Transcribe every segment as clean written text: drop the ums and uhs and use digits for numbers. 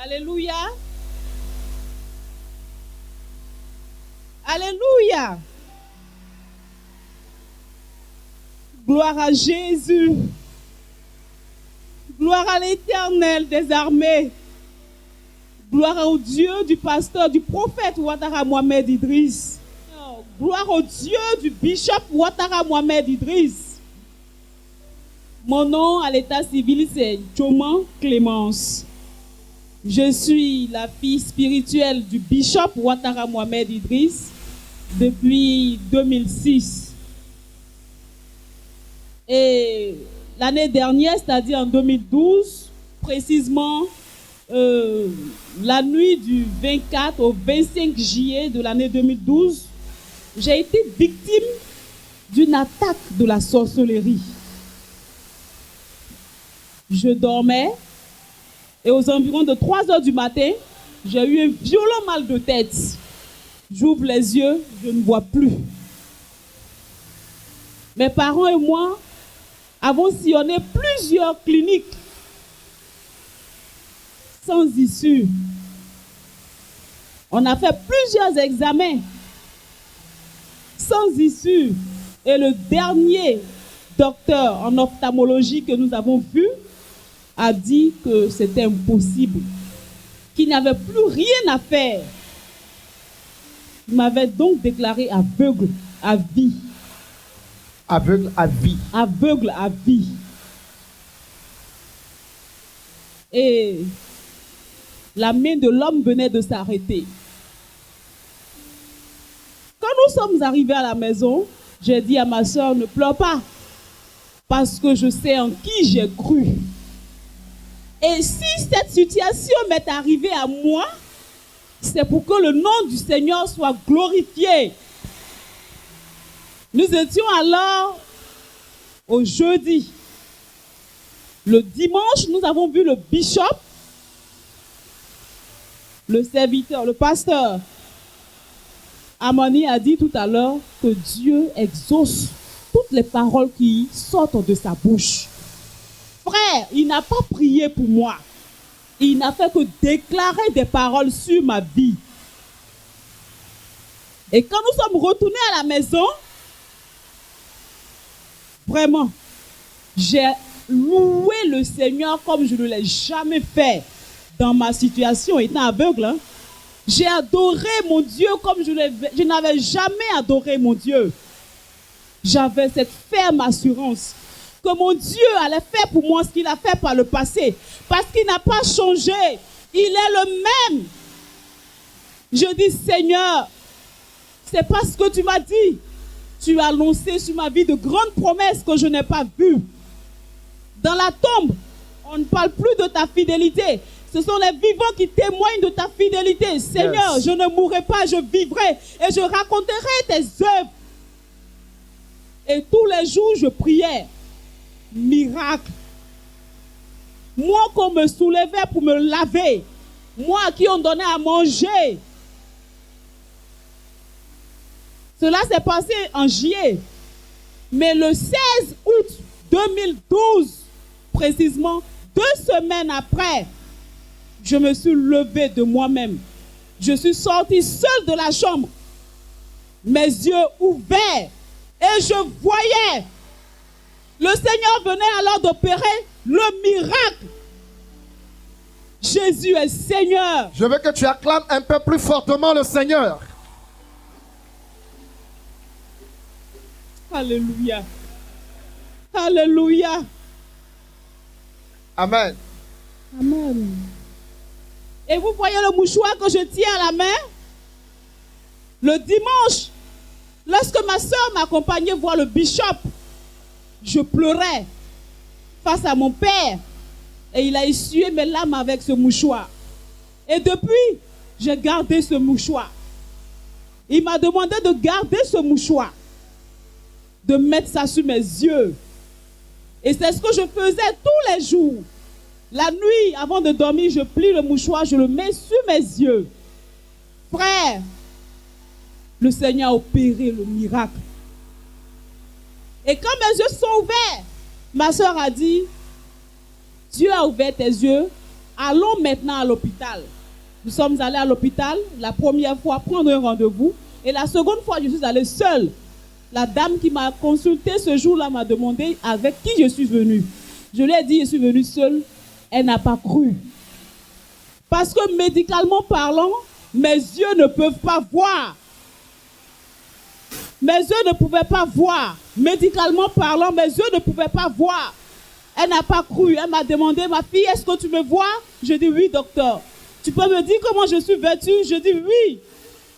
Alléluia. Alléluia. Gloire à Jésus. Gloire à l'Éternel des armées. Gloire au Dieu du pasteur, du prophète Ouattara Mohamed Idriss. Gloire au Dieu du bishop Ouattara Mohamed Idriss. Mon nom à l'état civil, c'est Djoman Clémence. Je suis la fille spirituelle du bishop Ouattara Mohamed Idriss depuis 2006. Et l'année dernière, c'est-à-dire en 2012, précisément la nuit du 24 au 25 juillet de l'année 2012, j'ai été victime d'une attaque de la sorcellerie. Je dormais et aux environs de 3 heures du matin, j'ai eu un violent mal de tête. J'ouvre les yeux, je ne vois plus. Mes parents et moi avons sillonné plusieurs cliniques sans issue. On a fait plusieurs examens sans issue. Et le dernier docteur en ophtalmologie que nous avons vu a dit que c'était impossible, qu'il n'y avait plus rien à faire. Il m'avait donc déclaré aveugle à vie. Aveugle à vie. Aveugle à vie. Et la main de l'homme venait de s'arrêter. Quand nous sommes arrivés à la maison, j'ai dit à ma soeur, ne pleure pas, parce que je sais en qui j'ai cru. Et si cette situation m'est arrivée à moi, c'est pour que le nom du Seigneur soit glorifié. Nous étions alors au jeudi. Le dimanche, nous avons vu le bishop, le serviteur, le pasteur. Amani a dit tout à l'heure que Dieu exauce toutes les paroles qui sortent de sa bouche. Frère, il n'a pas prié pour moi. Il n'a fait que déclarer des paroles sur ma vie. Et quand nous sommes retournés à la maison, vraiment, j'ai loué le Seigneur comme je ne l'ai jamais fait dans ma situation étant aveugle. Hein. J'ai adoré mon Dieu comme je n'avais jamais adoré mon Dieu. J'avais cette ferme assurance que mon Dieu allait faire pour moi ce qu'il a fait par le passé. Parce qu'il n'a pas changé. Il est le même. Je dis, Seigneur, c'est parce que tu m'as dit. Tu as annoncé sur ma vie de grandes promesses que je n'ai pas vues. Dans la tombe, on ne parle plus de ta fidélité. Ce sont les vivants qui témoignent de ta fidélité. Seigneur, yes. Je ne mourrai pas, je vivrai et je raconterai tes œuvres. Et tous les jours, je priais. Miracle. Moi qu'on me soulevait pour me laver. Moi à qui on donnait à manger. Cela s'est passé en juillet. Mais le 16 août 2012, précisément 2 semaines après, je me suis levée de moi-même. Je suis sortie seule de la chambre. Mes yeux ouverts. Et je voyais. Le Seigneur venait alors d'opérer le miracle. Jésus est Seigneur. Je veux que tu acclames un peu plus fortement le Seigneur. Alléluia. Alléluia. Amen. Amen. Et vous voyez le mouchoir que je tiens à la main? Le dimanche, lorsque ma soeur m'accompagnait voir le bishop, je pleurais face à mon père. Et il a essuyé mes larmes avec ce mouchoir. Et depuis, j'ai gardé ce mouchoir. Il m'a demandé de garder ce mouchoir, de mettre ça sur mes yeux. Et c'est ce que je faisais tous les jours. La nuit, avant de dormir, je plie le mouchoir, je le mets sur mes yeux. Frère, le Seigneur a opéré le miracle. Et quand mes yeux sont ouverts, ma soeur a dit, Dieu a ouvert tes yeux allons maintenant à l'hôpital. Nous sommes allés à l'hôpital la première fois prendre un rendez-vous et la seconde fois je suis allée seule. La dame qui m'a consultée ce jour-là m'a demandé avec qui je suis venue. Je lui ai dit je suis venue seule. Elle n'a pas cru. Parce que médicalement parlant, mes yeux ne peuvent pas voir. Mes yeux ne pouvaient pas voir. Médicalement parlant, mes yeux ne pouvaient pas voir. Elle n'a pas cru. Elle m'a demandé, ma fille, est-ce que tu me vois? Je dis oui, docteur. Tu peux me dire comment je suis vêtue? Je dis oui.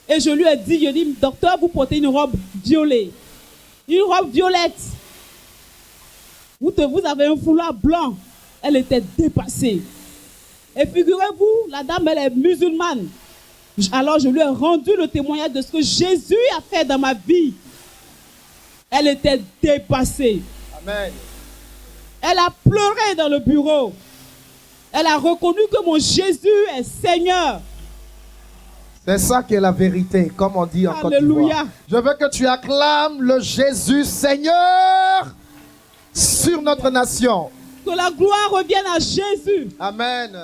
Et je lui ai dit, docteur, vous portez une robe violet. Une robe violette. Vous avez un foulard blanc. Elle était dépassée. Et figurez-vous, la dame, elle est musulmane. Alors je lui ai rendu le témoignage de ce que Jésus a fait dans ma vie. Elle était dépassée. Amen. Elle a pleuré dans le bureau. Elle a reconnu que mon Jésus est Seigneur. C'est ça qui est la vérité, comme on dit en Côte d'Ivoire. Je veux que tu acclames le Jésus Seigneur sur notre nation. Que la gloire revienne à Jésus. Amen.